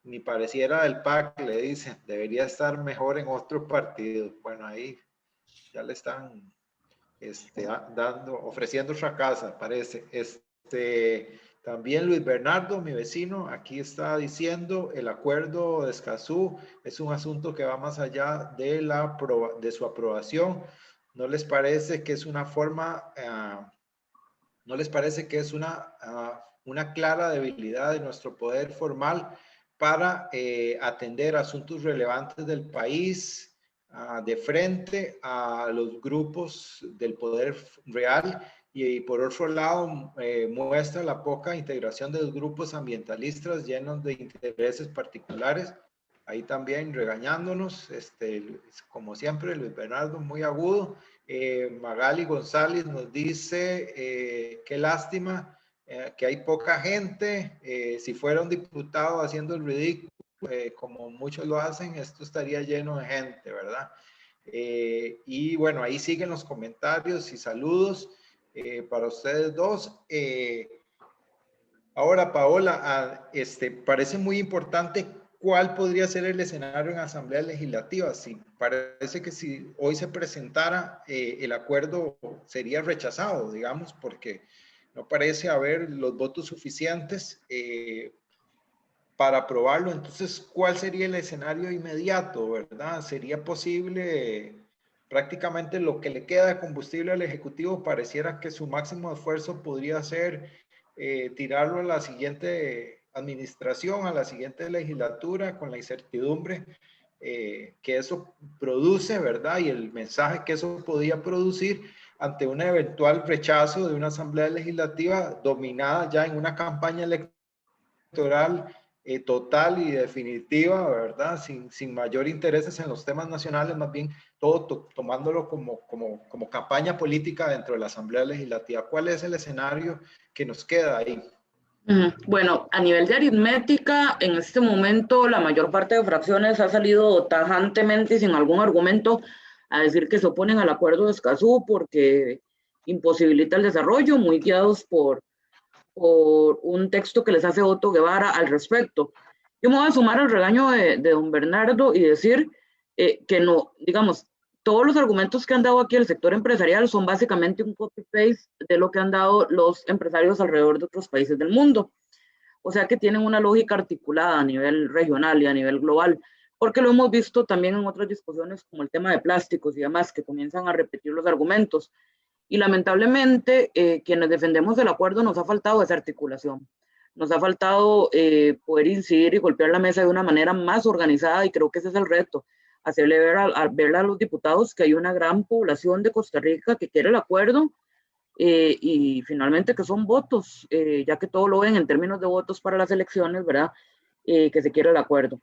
Ni pareciera del PAC, le dicen, debería estar mejor en otro partido. Bueno, ahí ya le están ofreciendo otra casa, parece. También Luis Bernardo, mi vecino, aquí está diciendo el acuerdo de Escazú es un asunto que va más allá de su aprobación. ¿No les parece que es una forma, no les parece que es una clara debilidad de nuestro poder formal para atender asuntos relevantes del país? de frente a los grupos del poder real y por otro lado muestra la poca integración de los grupos ambientalistas llenos de intereses particulares. Ahí también regañándonos, como siempre, Luis Bernardo muy agudo. Magali González nos dice, qué lástima que hay poca gente. Si fuera un diputado haciendo el ridículo, como muchos lo hacen, esto estaría lleno de gente, ¿verdad? Y bueno, ahí siguen los comentarios y saludos para ustedes dos. Ahora, Paola, parece muy importante cuál podría ser el escenario en Asamblea Legislativa. Sí, parece que si hoy se presentara el acuerdo sería rechazado, digamos, porque no parece haber los votos suficientes para aprobarlo. Entonces, ¿cuál sería el escenario inmediato, verdad? ¿Sería posible prácticamente lo que le queda de combustible al Ejecutivo? Pareciera que su máximo esfuerzo podría ser tirarlo a la siguiente administración, a la siguiente legislatura, con la incertidumbre que eso produce, ¿verdad? Y el mensaje que eso podía producir ante un eventual rechazo de una Asamblea Legislativa dominada ya en una campaña electoral total y definitiva, ¿verdad? Sin mayor intereses en los temas nacionales, más bien todo tomándolo como campaña política dentro de la Asamblea Legislativa. ¿Cuál es el escenario que nos queda ahí? Bueno, a nivel de aritmética, en este momento la mayor parte de fracciones ha salido tajantemente y sin algún argumento a decir que se oponen al acuerdo de Escazú porque imposibilita el desarrollo, muy guiados por un texto que les hace Otto Guevara al respecto. Yo me voy a sumar al regaño de don Bernardo y decir que no, digamos, todos los argumentos que han dado aquí el sector empresarial son básicamente un copy-paste de lo que han dado los empresarios alrededor de otros países del mundo. O sea que tienen una lógica articulada a nivel regional y a nivel global, porque lo hemos visto también en otras discusiones como el tema de plásticos y demás, que comienzan a repetir los argumentos. Y lamentablemente, quienes defendemos el acuerdo nos ha faltado esa articulación. Nos ha faltado poder incidir y golpear la mesa de una manera más organizada, y creo que ese es el reto. Hacerle ver a los diputados que hay una gran población de Costa Rica que quiere el acuerdo y finalmente que son votos, ya que todo lo ven en términos de votos para las elecciones, ¿verdad? Que se quiere el acuerdo.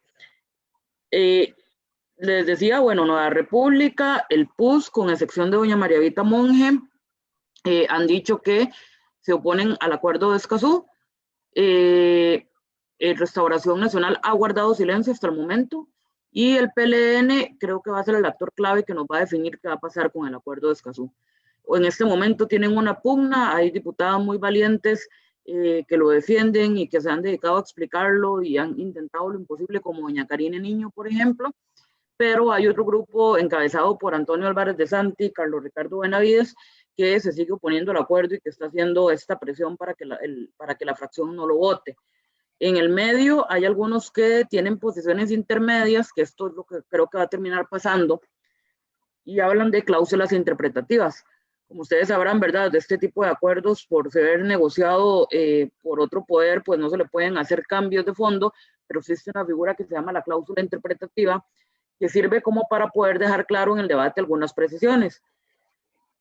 Les decía, bueno, Nueva República, el PUS, con excepción de doña María Vita Monge, han dicho que se oponen al acuerdo de Escazú. Restauración Nacional ha guardado silencio hasta el momento. Y el PLN creo que va a ser el actor clave que nos va a definir qué va a pasar con el acuerdo de Escazú. O en este momento tienen una pugna, hay diputados muy valientes que lo defienden y que se han dedicado a explicarlo y han intentado lo imposible, como doña Karine Niño, por ejemplo, pero hay otro grupo encabezado por Antonio Álvarez de Santi, Carlos Ricardo Benavides, que se sigue oponiendo al acuerdo y que está haciendo esta presión para que la fracción no lo vote. En el medio hay algunos que tienen posiciones intermedias, que esto es lo que creo que va a terminar pasando, y hablan de cláusulas interpretativas. Como ustedes sabrán, ¿verdad?, de este tipo de acuerdos, por ser negociado por otro poder, pues no se le pueden hacer cambios de fondo, pero existe una figura que se llama la cláusula interpretativa, que sirve como para poder dejar claro en el debate algunas precisiones.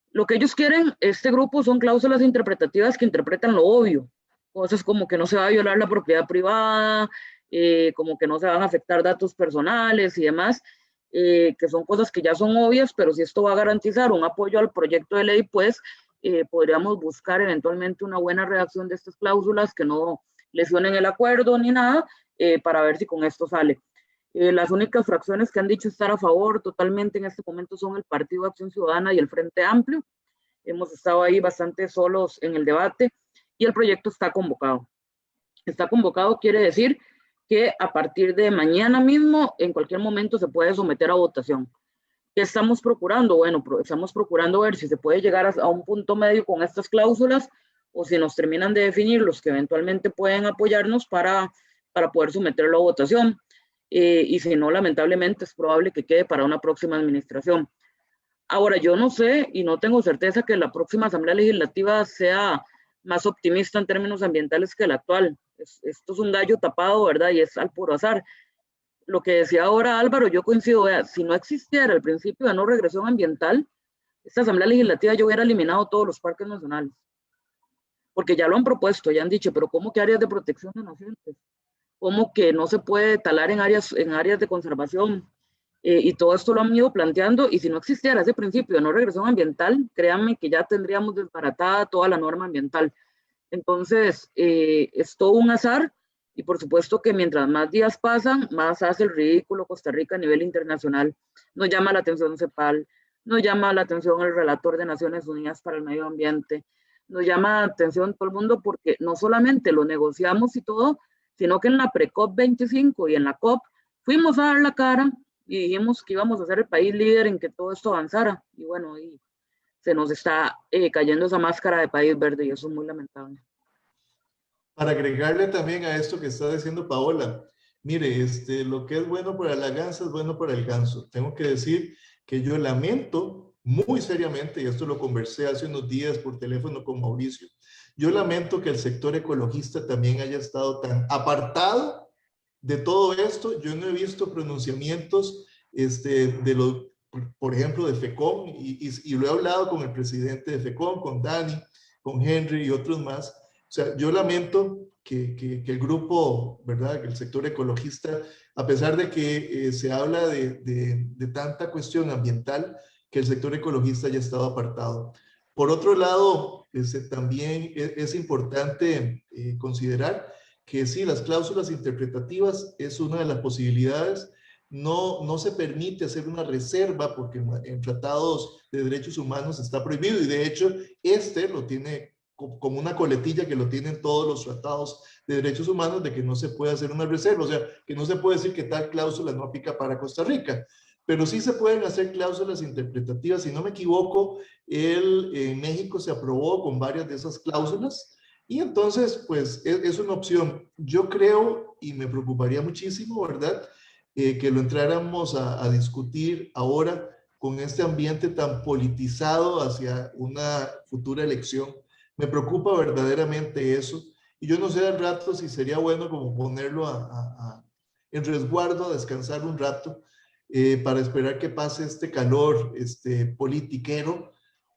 Lo que ellos quieren, este grupo, son cláusulas interpretativas que interpretan lo obvio. Cosas como que no se va a violar la propiedad privada, como que no se van a afectar datos personales y demás, que son cosas que ya son obvias, pero si esto va a garantizar un apoyo al proyecto de ley, pues podríamos buscar eventualmente una buena redacción de estas cláusulas que no lesionen el acuerdo ni nada, para ver si con esto sale. Las únicas fracciones que han dicho estar a favor totalmente en este momento son el Partido de Acción Ciudadana y el Frente Amplio. Hemos estado ahí bastante solos en el debate. Y el proyecto está convocado. Está convocado quiere decir que a partir de mañana mismo, en cualquier momento, se puede someter a votación. ¿Qué estamos procurando? Bueno, estamos procurando ver si se puede llegar a un punto medio con estas cláusulas o si nos terminan de definir los que eventualmente pueden apoyarnos para poder someterlo a votación. Y si no, lamentablemente, es probable que quede para una próxima administración. Ahora, yo no sé y no tengo certeza que la próxima Asamblea Legislativa sea más optimista en términos ambientales que el actual. Esto es un gallo tapado, ¿verdad? Y es al puro azar. lo que decía ahora Álvaro, yo coincido, vea, si no existiera el principio de no regresión ambiental, esta Asamblea Legislativa yo hubiera eliminado todos los parques nacionales, porque ya lo han propuesto, ya han dicho, pero ¿cómo que áreas de protección de nacientes? ¿Cómo que no se puede talar en áreas de conservación? Y todo esto lo han ido planteando, y si no existiera ese principio de no regresión ambiental, créanme que ya tendríamos desbaratada toda la norma ambiental. Entonces, es todo un azar, y por supuesto que mientras más días pasan, más hace el ridículo Costa Rica a nivel internacional. Nos llama la atención CEPAL, nos llama la atención el relator de Naciones Unidas para el Medio Ambiente, nos llama la atención todo el mundo, porque no solamente lo negociamos y todo, sino que en la pre-COP 25 y en la COP fuimos a dar la cara y dijimos que íbamos a ser el país líder en que todo esto avanzara. Y bueno, y se nos está cayendo esa máscara de país verde, y eso es muy lamentable. Para agregarle también a esto que está diciendo Paola, mire, lo que es bueno para la gansa es bueno para el ganso. Tengo que decir que yo lamento muy seriamente, y esto lo conversé hace unos días por teléfono con Mauricio, yo lamento que el sector ecologista también haya estado tan apartado de todo esto. Yo no he visto pronunciamientos por ejemplo, de FECON, y lo he hablado con el presidente de FECON, con Dani, con Henry y otros más. O sea, yo lamento que el grupo, ¿verdad?, que el sector ecologista, a pesar de que se habla de tanta cuestión ambiental, que el sector ecologista haya estado apartado. Por otro lado, también es importante considerar que sí, las cláusulas interpretativas es una de las posibilidades. No se permite hacer una reserva porque en tratados de derechos humanos está prohibido, y de hecho lo tiene como una coletilla que lo tienen todos los tratados de derechos humanos, de que no se puede hacer una reserva, o sea, que no se puede decir que tal cláusula no aplica para Costa Rica, pero sí se pueden hacer cláusulas interpretativas. Si no me equivoco, en México se aprobó con varias de esas cláusulas, y entonces pues es una opción. Yo creo, y me preocuparía muchísimo, ¿verdad?, que lo entráramos a discutir ahora con este ambiente tan politizado hacia una futura elección. Me preocupa verdaderamente eso, y yo no sé al rato si sería bueno como ponerlo en resguardo, a descansar un rato, para esperar que pase este calor politiquero,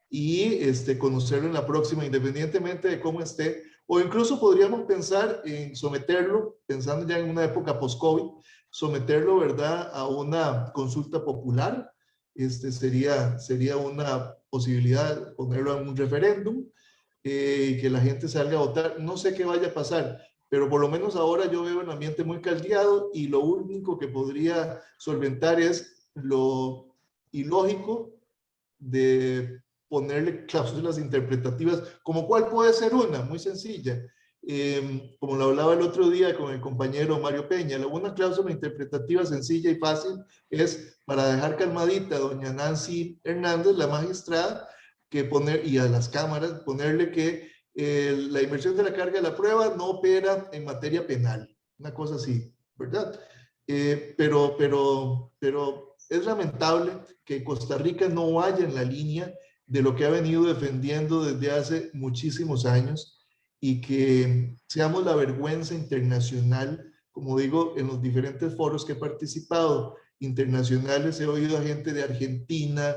y conocerlo en la próxima, independientemente de cómo esté. O incluso podríamos pensar en someterlo, pensando ya en una época post-COVID, someterlo, ¿verdad?, a una consulta popular. Sería una posibilidad, ponerlo en un referéndum, que la gente salga a votar. No sé qué vaya a pasar, pero por lo menos ahora yo veo un ambiente muy caldeado, y lo único que podría solventar es lo ilógico de ponerle cláusulas interpretativas, como cuál puede ser una, muy sencilla. Como lo hablaba el otro día con el compañero Mario Peña, una cláusula interpretativa sencilla y fácil es para dejar calmadita a doña Nancy Hernández, la magistrada, y a las cámaras, ponerle que la inversión de la carga de la prueba no opera en materia penal, una cosa así, ¿verdad? Pero es lamentable que Costa Rica no vaya en la línea de lo que ha venido defendiendo desde hace muchísimos años, y que seamos la vergüenza internacional. Como digo, en los diferentes foros que he participado internacionales, he oído a gente de Argentina,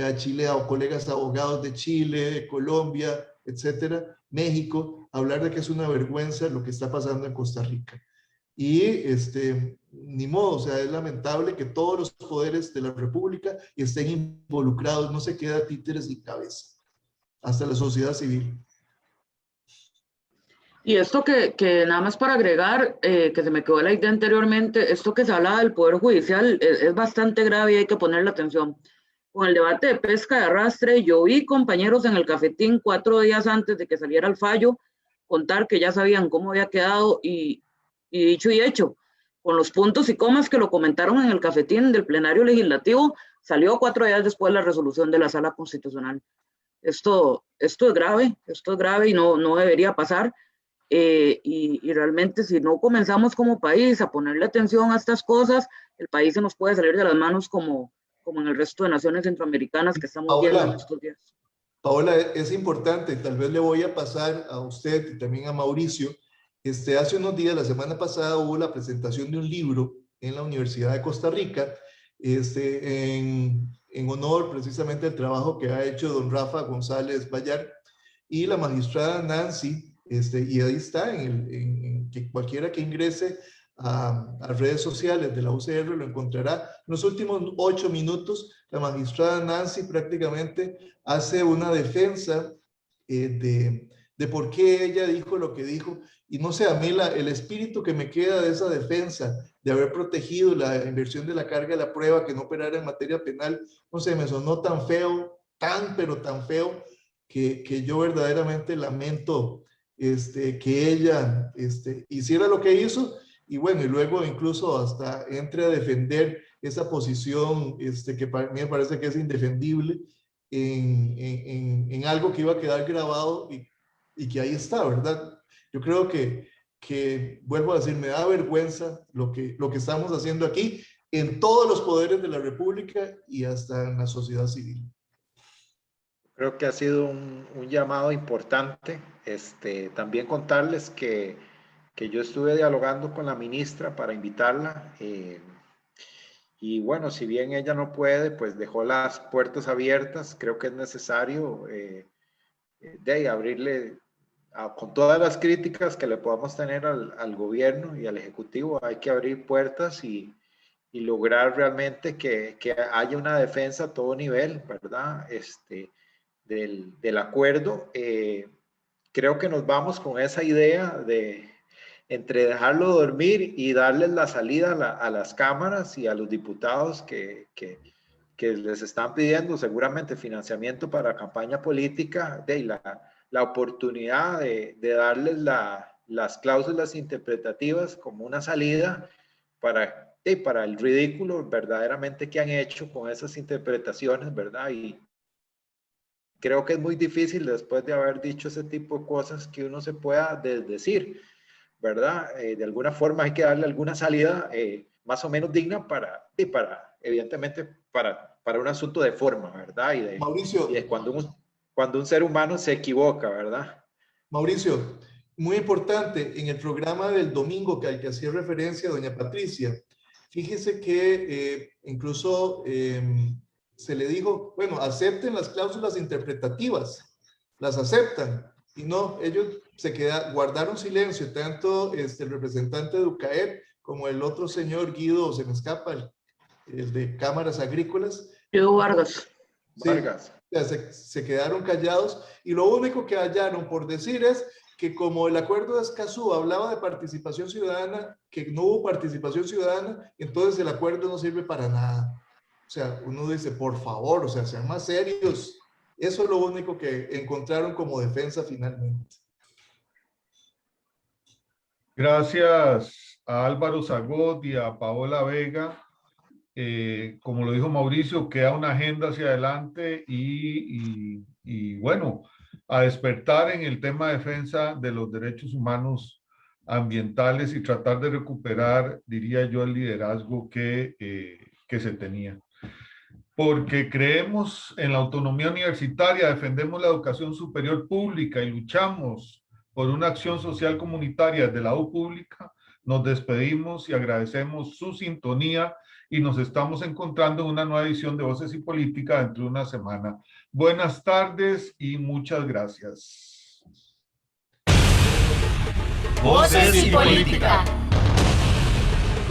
a Chile, a colegas abogados de Chile, de Colombia, etcétera, México, hablar de que es una vergüenza lo que está pasando en Costa Rica. Y ni modo, o sea, es lamentable que todos los poderes de la República estén involucrados, no se queda títeres y cabeza, hasta la sociedad civil. Y esto que nada más para agregar, que se me quedó la idea anteriormente, esto que se habla del Poder Judicial es bastante grave y hay que ponerle atención. Con el debate de pesca de arrastre, yo vi compañeros en el cafetín 4 días antes de que saliera el fallo contar que ya sabían cómo había quedado, y dicho y hecho, con los puntos y comas que lo comentaron en el cafetín del plenario legislativo, salió 4 días después la resolución de la Sala Constitucional. Esto es grave y no debería pasar. Y realmente, si no comenzamos como país a ponerle atención a estas cosas, el país se nos puede salir de las manos como en el resto de naciones centroamericanas que estamos viendo en estos días. Paola, es importante, tal vez le voy a pasar a usted y también a Mauricio. Hace unos días, la semana pasada, hubo la presentación de un libro en la Universidad de Costa Rica, en honor precisamente al trabajo que ha hecho don Rafa González Bayar y la magistrada Nancy, y ahí está, que cualquiera que ingrese a redes sociales de la UCR lo encontrará. En los últimos 8 minutos, la magistrada Nancy prácticamente hace una defensa de por qué ella dijo lo que dijo. Y no sé, a mí el espíritu que me queda de esa defensa, de haber protegido la inversión de la carga de la prueba, que no operara en materia penal, no sé, me sonó tan feo, pero tan feo, que yo verdaderamente lamento que ella hiciera lo que hizo. Y bueno, y luego incluso hasta entre a defender esa posición que para mí me parece que es indefendible en algo que iba a quedar grabado y que ahí está, ¿verdad? Yo creo que vuelvo a decir, me da vergüenza lo que estamos haciendo aquí en todos los poderes de la República y hasta en la sociedad civil. Creo que ha sido un llamado importante. También contarles que yo estuve dialogando con la ministra para invitarla, y bueno, si bien ella no puede, pues dejó las puertas abiertas. Creo que es necesario abrirle, con todas las críticas que le podamos tener al gobierno y al ejecutivo, hay que abrir puertas y lograr realmente que haya una defensa a todo nivel, ¿verdad? Del acuerdo. Creo que nos vamos con esa idea de entre dejarlo dormir y darles la salida a las cámaras y a los diputados que les están pidiendo seguramente financiamiento para campaña política, la oportunidad de darles las cláusulas interpretativas como una salida para el ridículo verdaderamente que han hecho con esas interpretaciones, ¿verdad? Y creo que es muy difícil después de haber dicho ese tipo de cosas que uno se pueda desdecir, ¿verdad? De alguna forma hay que darle alguna salida más o menos digna para evidentemente, para un asunto de forma, ¿verdad? Mauricio, y de cuando un ser humano se equivoca, ¿verdad? Mauricio, muy importante, en el programa del domingo al que hacía referencia doña Patricia, fíjese que incluso se le dijo, bueno, acepten las cláusulas interpretativas, las aceptan, y no, ellos guardaron silencio, tanto el representante de UCAEP como el otro señor Guido, se me escapa, el de Cámaras Agrícolas. Guido Vargas. Sí, Vargas. Se quedaron callados, y lo único que hallaron por decir es que como el acuerdo de Escazú hablaba de participación ciudadana, que no hubo participación ciudadana, entonces el acuerdo no sirve para nada. O sea, uno dice, por favor, o sea, sean más serios. Eso es lo único que encontraron como defensa finalmente. Gracias a Álvaro Zagot y a Paola Vega. Como lo dijo Mauricio, queda una agenda hacia adelante y bueno, a despertar en el tema de defensa de los derechos humanos ambientales y tratar de recuperar, diría yo, el liderazgo que se tenía. Porque creemos en la autonomía universitaria, defendemos la educación superior pública y luchamos por una acción social comunitaria desde la U pública. Nos despedimos y agradecemos su sintonía y nos estamos encontrando en una nueva edición de Voces y Política dentro de una semana. Buenas tardes y muchas gracias. Voces y Política.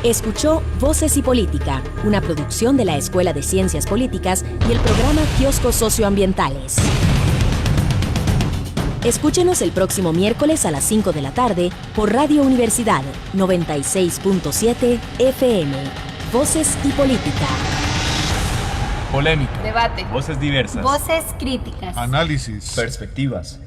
Escuchó Voces y Política, una producción de la Escuela de Ciencias Políticas y el programa Kioscos Socioambientales. Escúchenos el próximo miércoles a las 5 de la tarde por Radio Universidad 96.7 FM. Voces y Política. Polémica. Debate. Voces diversas. Voces críticas. Análisis. Perspectivas.